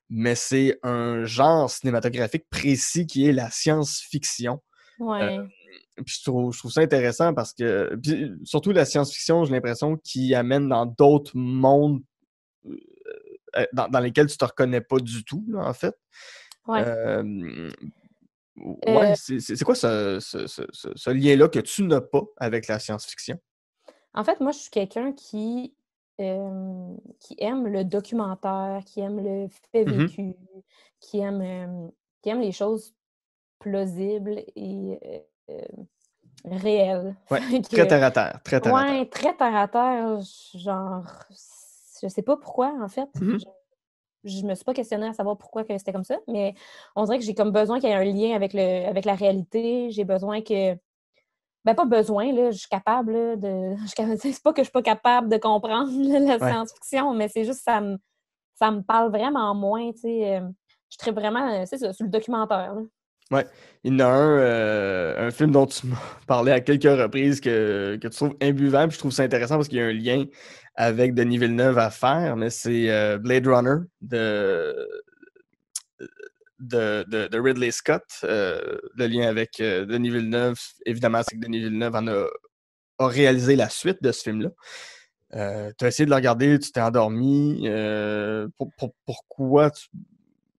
mais c'est un genre cinématographique précis qui est la science-fiction. Ouais. Puis je trouve ça intéressant parce que, puis surtout la science-fiction, j'ai l'impression qu'il amène dans d'autres mondes dans lesquels tu te reconnais pas du tout, là, en fait. Ouais. Ouais, c'est quoi ce lien-là que tu n'as pas avec la science-fiction? En fait, moi, je suis quelqu'un qui aime le documentaire, qui aime le fait Mhm. vécu, qui aime les choses plausibles et réelles. Ouais, Fait très que, terre à terre, très terre à terre. ouais, très terre à terre, genre, je sais pas pourquoi, en fait. Mhm. Je me suis pas questionnée à savoir pourquoi que c'était comme ça, mais on dirait que j'ai comme besoin qu'il y ait un lien avec la réalité. J'ai besoin que ben, pas besoin, là, je suis capable, là, de c'est pas que je suis pas capable de comprendre, là, la Ouais. science-fiction, mais c'est juste ça me parle vraiment moins, tu sais, je tripe vraiment, c'est ça, sur le documentaire, là. Ouais. Il y en a un film dont tu m'as parlé à quelques reprises que tu trouves imbuvable. Je trouve ça intéressant parce qu'il y a un lien avec Denis Villeneuve à faire, mais c'est Blade Runner de Ridley Scott. Le lien avec Denis Villeneuve, évidemment, c'est que Denis Villeneuve a réalisé la suite de ce film-là. Tu as essayé de le regarder, tu t'es endormi. Pourquoi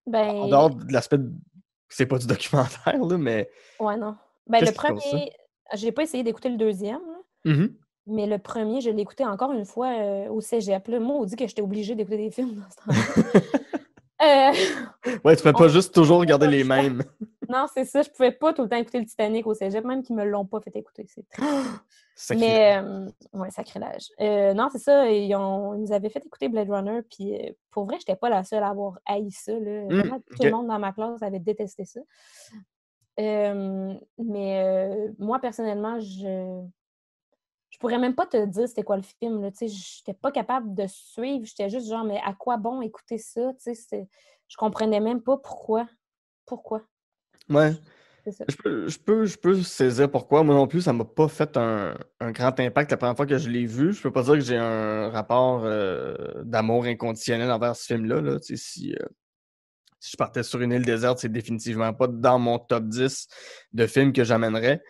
En Ben, dehors de l'aspect c'est pas du documentaire, là, mais ouais, non. Ben, le qu'est-ce qui cause ça? premier, j'ai pas essayé d'écouter le deuxième, là, Mhm. mais le premier, je l'ai écouté encore une fois au cégep. Là. Moi, on dit que j'étais obligée d'écouter des films dans ce temps-là. Ouais, tu peux On pas juste toujours n'avait regarder pas le les choix. mêmes. Non, c'est ça. Je pouvais pas tout le temps écouter le Titanic au cégep, même qu'ils me l'ont pas fait écouter. C'est triste. Sacrilège. Mais, ouais, sacrilège. Non, c'est ça. Ils nous avaient fait écouter Blade Runner, puis pour vrai, j'étais pas la seule à avoir haï ça. Là. Pas mal tout le Ok. monde dans ma classe avait détesté ça. Moi, personnellement, je pourrais même pas te dire c'était quoi le film. Là. Tu sais, j'étais pas capable de suivre. J'étais juste genre, mais à quoi bon écouter ça? Tu sais, je comprenais même pas pourquoi. Pourquoi? Ouais. C'est ça. Je peux saisir pourquoi. Moi non plus, ça m'a pas fait un grand impact la première fois que je l'ai vu. Je peux pas dire que j'ai un rapport d'amour inconditionnel envers ce film-là. Là. Tu sais, si je partais sur une île déserte, c'est définitivement pas dans mon top 10 de films que j'amènerais.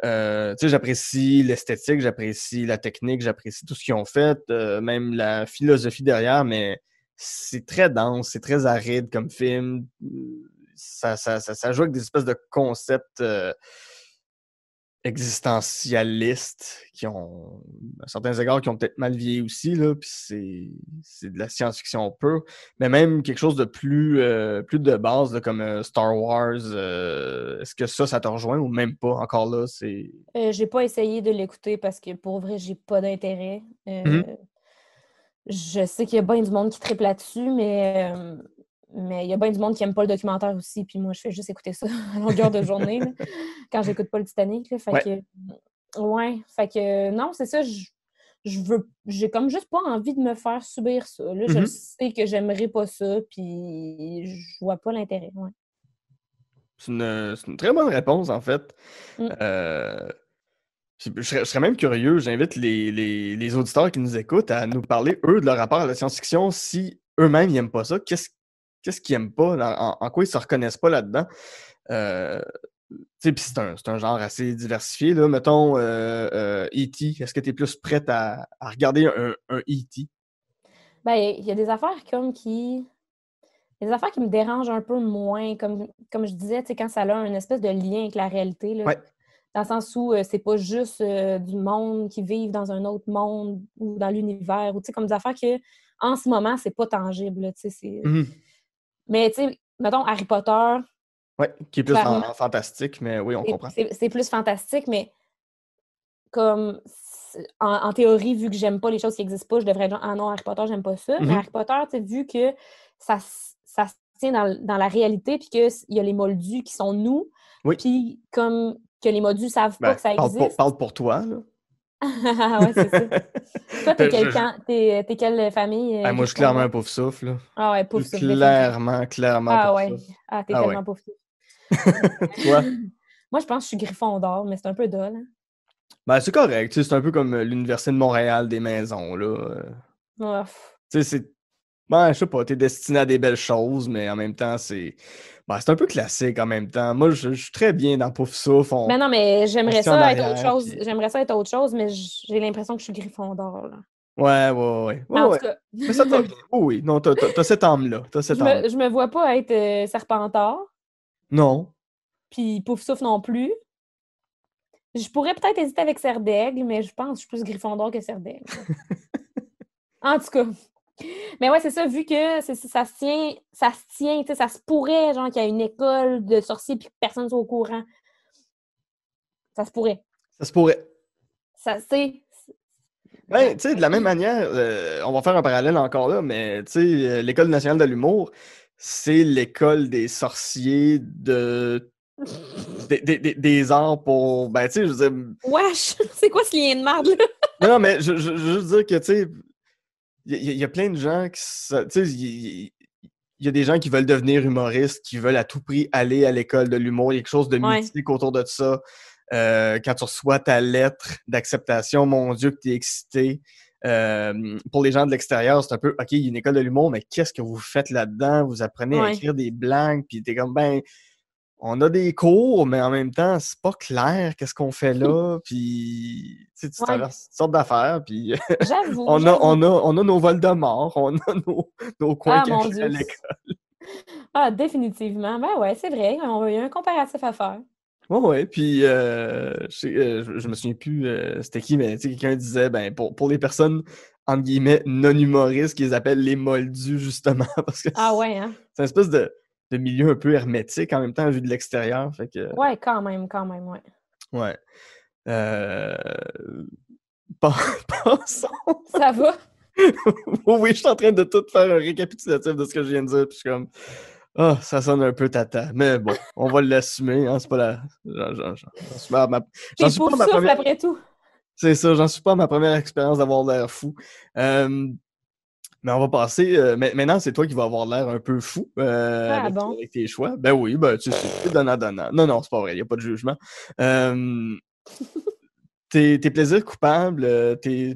Tu sais, j'apprécie l'esthétique, j'apprécie la technique, j'apprécie tout ce qu'ils ont fait, même la philosophie derrière, mais c'est très dense, c'est très aride comme film. Ça joue avec des espèces de concepts existentialistes qui ont, à certains égards, qui ont peut-être mal vieilli aussi, là, puis c'est de la science-fiction pure, mais même quelque chose de plus de base, là, comme Star Wars, est-ce que ça te rejoint ou même pas? Encore là, c'est... J'ai pas essayé de l'écouter parce que pour vrai, j'ai pas d'intérêt. Mhm. Je sais qu'il y a bien du monde qui triple là-dessus, mais il y a bien du monde qui aime pas le documentaire aussi. Puis moi, je fais juste écouter ça à longueur de journée là, quand j'écoute pas le Titanic. Là, fait Ouais. que, ouais, fait que non, c'est ça. J'ai comme juste pas envie de me faire subir ça. Là, je le Mhm. sais que j'aimerais pas ça, puis je vois pas l'intérêt. Ouais. C'est une très bonne réponse, en fait. Mm. Euh, je serais même curieux, j'invite les auditeurs qui nous écoutent à nous parler, eux, de leur rapport à la science-fiction, si eux-mêmes, ils n'aiment pas ça. Qu'est-ce qu'ils n'aiment pas? En quoi ils se reconnaissent pas là-dedans? Euh, tu sais, puis c'est un genre assez diversifié, là. Mettons, E.T., est-ce que tu es plus prête à regarder un E.T.? Ben, il y a des affaires des affaires qui me dérangent un peu moins, comme je disais, tu sais, quand ça a une espèce de lien avec la réalité, là, Ouais. dans le sens où c'est pas juste du monde qui vit dans un autre monde ou dans l'univers, ou tu sais, comme des affaires que, en ce moment, c'est pas tangible, là, tu sais, Mhm. Mais, tu sais, mettons, Harry Potter, Ouais, qui est plus clairement, en fantastique, mais oui, on comprend. c'est plus fantastique, mais comme, en théorie, vu que j'aime pas les choses qui existent pas, je devrais dire, ah non, Harry Potter, j'aime pas ça. Mais Mhm. Harry Potter, tu sais, vu que ça se tient dans la réalité, puis qu'il y a les moldus qui sont nous, Oui. puis comme que les moldus savent pas Ben, que ça existe. parle pour toi, là. Ouais, c'est ça. Toi, t'es Je- quel je- camp? T'es quelle famille Moi, je suis clairement Gryffondor? un pauvre souffle, là. Ah ouais, pouf souffle, définitivement. Clairement Ah pauvre ouais. souffle. Ah, t'es Ah ouais. tellement pouf souffle. Toi? Moi, je pense que je suis Gryffondor, mais c'est un peu dole. Hein? Ben, c'est correct, tu sais, c'est un peu comme l'Université de Montréal des maisons, là. Ah, Tu sais, c'est... Ben, je sais pas, t'es destiné à des belles choses, mais en même temps, c'est un peu classique en même temps. Moi, je suis très bien dans Pouf Souffle, Ben non, mais on se tient en arrière, puis... J'aimerais ça être autre chose, mais j'ai l'impression que je suis Gryffondor, là. Mais en tout Ouais. cas, Mais ça te va bien. Oh oui, non, t'as cette âme-là, t'as cette âme-là. je me vois pas être Serpentard, Non. puis Poufsouffle non plus. Je pourrais peut-être hésiter avec Serdaigle, mais je pense que je suis plus Gryffondor que Serdaigle. En tout cas. Mais ouais, c'est ça, vu que ça se tient, tu sais, ça se pourrait, genre, qu'il y ait une école de sorciers puis que personne ne soit au courant. Ça se pourrait. Ça se pourrait. Ça, c'est... Ben, Ouais. tu sais, de la même manière, on va faire un parallèle encore là, mais tu sais, l'École nationale de l'humour, c'est l'école des sorciers des arts pour. Ben, tu sais, je veux dire. Wesh! C'est quoi ce lien de merde, là? Non, mais je veux juste dire que, tu sais, il y a plein de gens qui. Tu sais, il y a des gens qui veulent devenir humoristes, qui veulent à tout prix aller à l'école de l'humour. Il y a quelque chose de Ouais. mythique autour de ça. Quand tu reçois ta lettre d'acceptation, mon Dieu, que tu es excité. Pour les gens de l'extérieur, c'est un peu OK, il y a une école de l'humour, mais qu'est-ce que vous faites là-dedans? Vous apprenez à Ouais. écrire des blagues, puis t'es comme ben, on a des cours, mais en même temps, c'est pas clair qu'est-ce qu'on fait là, puis tu sais, tu Ouais. traverses toutes sortes d'affaires, puis J'avoue, on a j'avoue. nos Voldemort, on a nos coins Ah, mon cachés à Dieu. l'école. Ah, définitivement. Ben ouais, c'est vrai. Il y a un comparatif à faire. Ouais, puis je me souviens plus c'était qui, mais tu sais, quelqu'un disait, ben, pour les personnes, entre guillemets, non-humoristes, qu'ils appellent les moldus, justement, parce que Ah ouais, hein? c'est une espèce de milieu un peu hermétique en même temps, vu de l'extérieur, fait que, Ouais, quand même, ouais. ouais. Euh... pas- Passons. Ça va? Oui, je suis en train de tout faire un récapitulatif de ce que je viens de dire, puis je suis comme, ah, ça sonne un peu tata, mais bon, on va l'assumer, hein, c'est pas la... J'en suis pas à j'en T'es suis pas pouf à ma souffle première... après tout. C'est ça, j'en suis pas à ma première expérience d'avoir l'air fou. Mais on va passer. Maintenant, c'est toi qui vas avoir l'air un peu fou Ah bon? avec tes choix. Ben oui, ben tu sais, c'est donnant-donnant. Non, non, c'est pas vrai, il n'y a pas de jugement. Tes plaisirs coupables,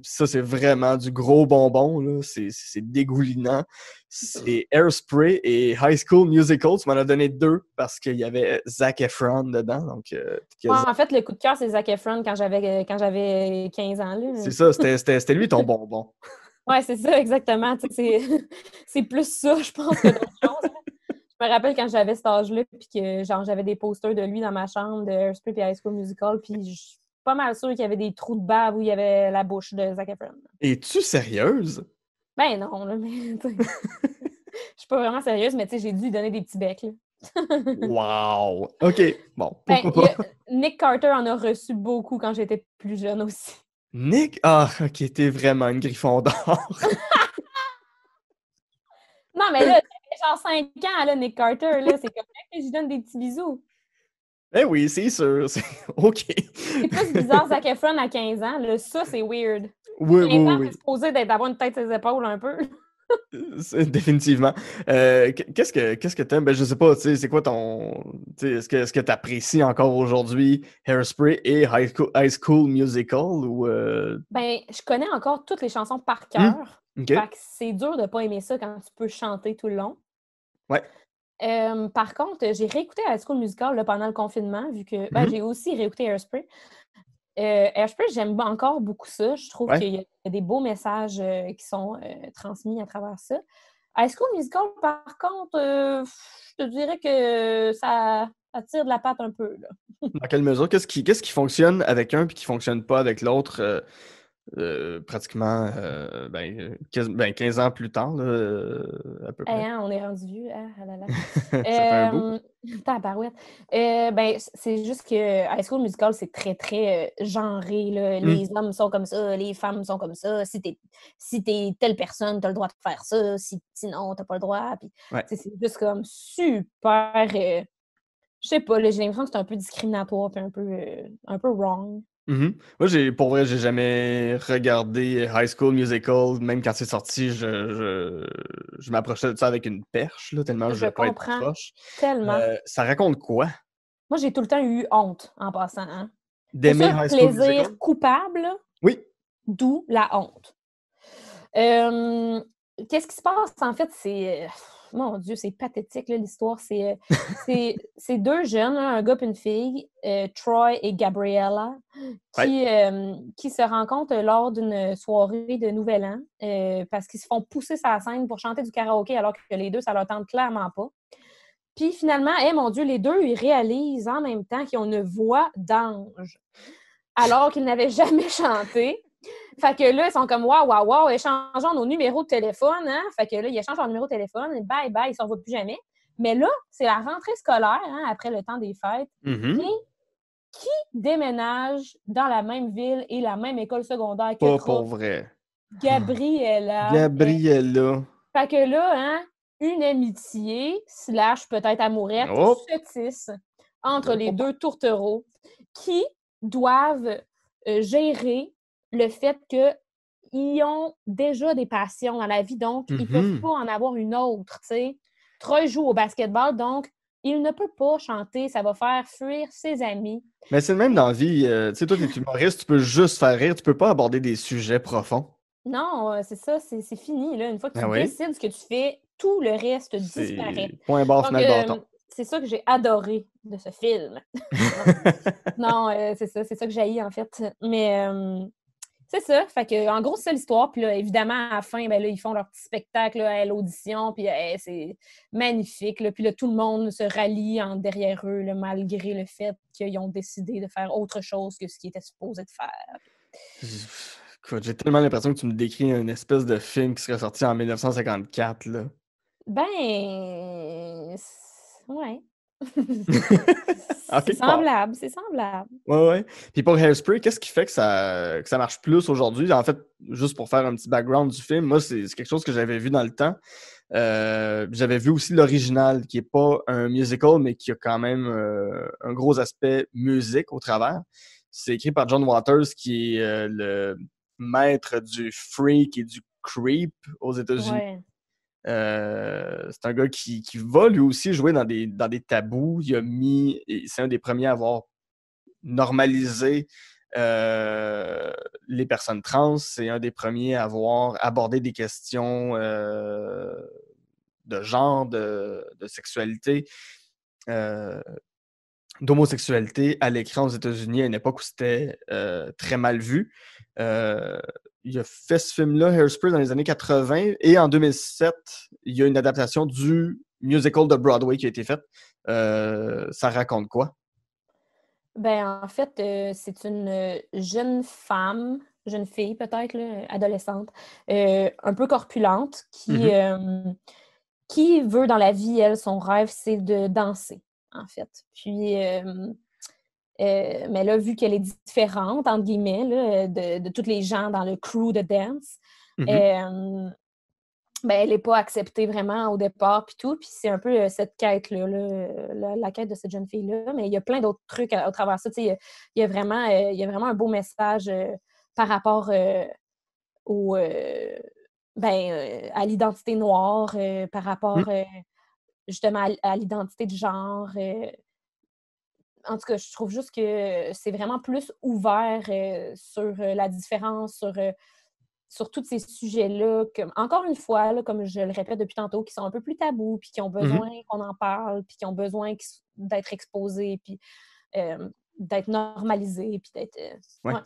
ça, c'est vraiment du gros bonbon, là. C'est dégoulinant. C'est Hairspray et High School Musical. Tu m'en as donné deux parce qu'il y avait Zac Efron dedans. Donc, Ouais, en fait, le coup de cœur, c'est Zac Efron quand j'avais 15 ans. Là. c'est ça, c'était lui ton bonbon. Ouais, c'est ça, exactement. Tu sais, c'est plus ça, je pense, que d'autres choses. Je me rappelle quand j'avais cet âge-là, puis que genre j'avais des posters de lui dans ma chambre de Hairspray et High School Musical, puis je suis pas mal sûre qu'il y avait des trous de bave où il y avait la bouche de Zac Efron. Es-tu sérieuse? Ben non, là, mais tu sais, je suis pas vraiment sérieuse, mais tu sais, j'ai dû lui donner des petits becs. Là. Wow! OK, bon, Ben, pourquoi pas? Nick Carter en a reçu beaucoup quand j'étais plus jeune aussi. Nick? Ah, OK, t'es vraiment une griffon d'or. Non, mais là, ça fait genre 5 ans, là, Nick Carter, là, c'est correct que je lui donne des petits bisous. Eh oui, c'est sûr. OK. C'est plus bizarre Zac Efron à 15 ans, là, ça, c'est weird. Oui, 15 ans, oui, c'est supposé d'avoir une tête sur ses épaules un peu. oui. Définitivement. Qu'est-ce que t'aimes? Ben, je sais pas, tu sais, c'est quoi ton... Tu sais, est-ce que t'apprécies encore aujourd'hui Hairspray et High School Musical ou... Ben, je connais encore toutes les chansons par Hmm? cœur. OK. Fait que c'est dur de pas aimer ça quand tu peux chanter tout le long. Ouais. Par contre, j'ai réécouté High School Musical là, pendant le confinement, vu que ben, Mhm. j'ai aussi réécouté Hairspray. Hairspray, j'aime encore beaucoup ça. Je trouve Ouais. qu'il y a des beaux messages qui sont transmis à travers ça. High School Musical, par contre, je te dirais que ça tire de la patte un peu. Là. Dans quelle mesure? Qu'est-ce qui fonctionne avec un puis qui fonctionne pas avec l'autre pratiquement 15 ans plus tard, là, à peu Eh, près? hein, on est rendu vieux. Ah, ah là là. Ça fait un bout. Tabarouette. Ben, c'est juste que High School Musical, c'est très, très genré. Là. Hmm. Les hommes sont comme ça, les femmes sont comme ça. Si t'es telle personne, t'as le droit de faire ça. Sinon, t'as pas le droit. Puis, Ouais. c'est juste comme super... je sais pas, là, j'ai l'impression que c'est un peu discriminatoire puis un peu wrong. Mhm. Moi, pour vrai, j'ai jamais regardé High School Musical. Même quand c'est sorti, je m'approchais de ça avec une perche, là, tellement je Je voulais pas être comprends proche. tellement. Ça raconte quoi? Moi, j'ai tout le temps eu honte en passant. Hein. Pour D'aimer ça, High School Musical? plaisir coupable, Oui. d'où la honte. Qu'est-ce qui se passe? En fait, c'est... mon Dieu, c'est pathétique, là, l'histoire. C'est deux jeunes, hein, un gars et une fille, Troy et Gabriella, qui se rencontrent lors d'une soirée de Nouvel An parce qu'ils se font pousser sur la scène pour chanter du karaoké alors que les deux, ça leur tente clairement pas. Puis finalement, mon Dieu, les deux, ils réalisent en même temps qu'ils ont une voix d'ange alors qu'ils n'avaient jamais chanté. Fait que là, ils sont comme waouh, échangeons nos numéros de téléphone, hein? Fait que là, ils échangent leur numéro de téléphone, et bye, ils ne s'en voient plus jamais. Mais là, c'est la rentrée scolaire, hein, après le temps des fêtes. Mhm. Et qui déménage dans la même ville et la même école secondaire que Pas Troy? pour vrai. Gabriella. Gabriella. Fait que là, hein, une amitié, / peut-être amourette, Oh! se tisse entre les Oh. deux tourtereaux qui doivent gérer le fait qu'ils ont déjà des passions dans la vie, donc ils ne peuvent pas en avoir une autre, tu sais. Troy joue au basketball, donc il ne peut pas chanter, ça va faire fuir ses amis. Mais c'est le même dans la vie. Tu sais, toi, t'es humoriste, tu peux juste faire rire, tu peux pas aborder des sujets profonds. Non, c'est ça, c'est fini. Là. Une fois que Ah tu oui? décides ce que tu fais, tout le reste disparaît. C'est point barre, Donc, final bâton. c'est ça que j'ai adoré de ce film. Non, c'est ça que j'haïs en fait. Mais C'est ça. Fait que, en gros, c'est ça l'histoire. Puis là, évidemment, à la fin, ben là, ils font leur petit spectacle là, à l'audition. Puis c'est magnifique. Là. Puis là, tout le monde se rallie derrière eux, là, malgré le fait qu'ils ont décidé de faire autre chose que ce qu'ils étaient supposés de faire. Écoute, j'ai tellement l'impression que tu me décris une espèce de film qui serait sorti en 1954, là. Ben, ouais. En C'est quelque part. semblable, c'est semblable. Ouais. Puis pour Hairspray, qu'est-ce qui fait que ça marche plus aujourd'hui? En fait, juste pour faire un petit background du film, moi, c'est quelque chose que j'avais vu dans le temps. J'avais vu aussi l'original, qui n'est pas un musical, mais qui a quand même un gros aspect musique au travers. C'est écrit par John Waters, qui est le maître du freak et du creep aux États-Unis. Ouais. C'est un gars qui va lui aussi jouer dans des tabous. C'est un des premiers à avoir normalisé les personnes trans. C'est un des premiers à avoir abordé des questions de genre, de sexualité, d'homosexualité à l'écran aux États-Unis à une époque où c'était très mal vu. Il a fait ce film-là, Hairspray, dans les années 80, et en 2007, il y a une adaptation du musical de Broadway qui a été faite. Ça raconte quoi? Ben, en fait, c'est une jeune fille peut-être, là, adolescente, un peu corpulente, qui veut dans la vie, elle, son rêve, c'est de danser, en fait. Puis, mais là, vu qu'elle est différente, entre guillemets, là, de tous les gens dans le crew de dance, ben, elle n'est pas acceptée vraiment au départ, puis tout. Puis c'est un peu cette quête-là, la quête de cette jeune fille-là. Mais il y a plein d'autres trucs au travers de ça. Il y a vraiment un beau message par rapport à l'identité noire, par rapport justement à l'identité de genre. En tout cas, je trouve juste que c'est vraiment plus ouvert sur la différence, sur tous ces sujets-là, encore une fois, là, comme je le répète depuis tantôt, qui sont un peu plus tabous, puis qui ont besoin qu'on en parle, puis qui ont besoin d'être exposés, puis d'être normalisés, puis d'être... Ouais. Ouais.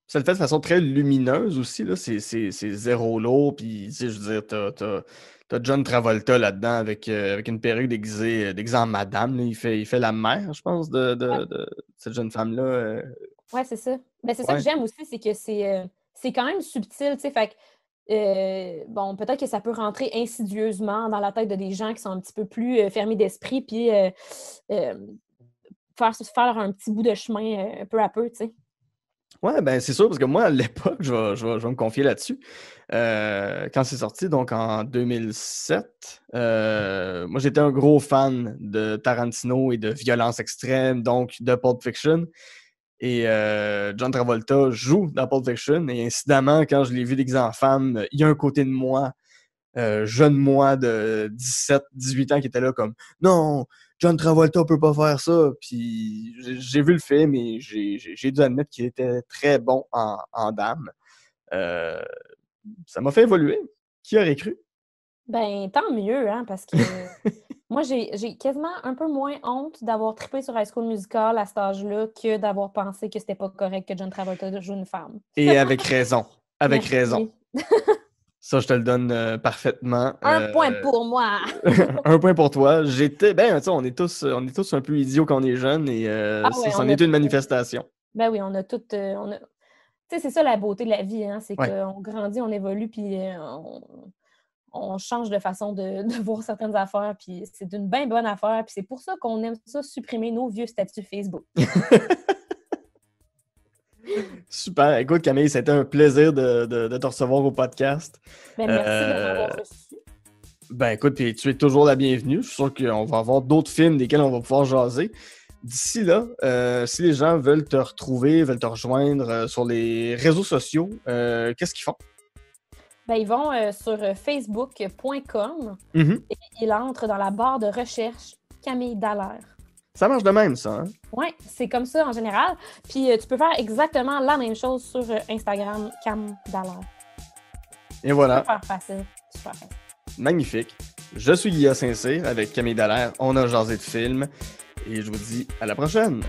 Ça le fait de façon très lumineuse aussi, là. C'est zéro lourd, puis, tu sais, je veux dire, t'as John Travolta là-dedans avec une perruque déguisée en madame, là. Il fait la mère, je pense, de cette jeune femme-là. Ouais, c'est ça. Ben, c'est ça que Ouais. j'aime aussi, c'est que c'est quand même subtil, tu sais, fait que, bon, peut-être que ça peut rentrer insidieusement dans la tête de des gens qui sont un petit peu plus fermés d'esprit, puis faire un petit bout de chemin peu à peu, tu sais. Ouais, ben c'est sûr, parce que moi, à l'époque, je vais me confier là-dessus. Quand c'est sorti, donc en 2007, moi, j'étais un gros fan de Tarantino et de violence extrême, donc de Pulp Fiction. Et John Travolta joue dans Pulp Fiction. Et incidemment, quand je l'ai vu déguisé en femme, il y a un côté de moi, jeune moi de 17-18 ans, qui était là comme « Non, John Travolta peut pas faire ça. » Puis j'ai vu le film et j'ai dû admettre qu'il était très bon en dame. Ça m'a fait évoluer. Qui aurait cru? Ben, tant mieux, hein, parce que moi, j'ai quasiment un peu moins honte d'avoir trippé sur High School Musical à cet âge-là que d'avoir pensé que c'était pas correct que John Travolta joue une femme. Et avec raison. Avec Merci. raison. Ça, je te le donne parfaitement. Un point pour moi! Un point pour toi. Ben, tu sais, on est tous un peu idiots quand on est jeune et ouais, c'en est une manifestation. Ben oui, on a toutes... Tu sais, c'est ça la beauté de la vie, hein, c'est Ouais. qu'on grandit, on évolue, puis on change de façon de voir certaines affaires, puis c'est une bien bonne affaire, puis c'est pour ça qu'on aime ça supprimer nos vieux statuts Facebook. Super. Écoute, Camille, c'était un plaisir de te recevoir au podcast. Ben, merci de m'avoir reçu. Ben, écoute, puis tu es toujours la bienvenue. Je suis sûr qu'on va avoir d'autres films desquels on va pouvoir jaser. D'ici là, si les gens veulent te retrouver, veulent te rejoindre sur les réseaux sociaux, qu'est-ce qu'ils font? Ben, ils vont sur facebook.com et ils entrent dans la barre de recherche Camille Dallaire. Ça marche de même, ça, hein? Oui, c'est comme ça en général. Puis tu peux faire exactement la même chose sur Instagram, Cam Dallaire. Et voilà. Super facile. Magnifique. Je suis Guillaume Saint-Cyr avec Camille Dallaire. On a jasé de film. Et je vous dis à la prochaine!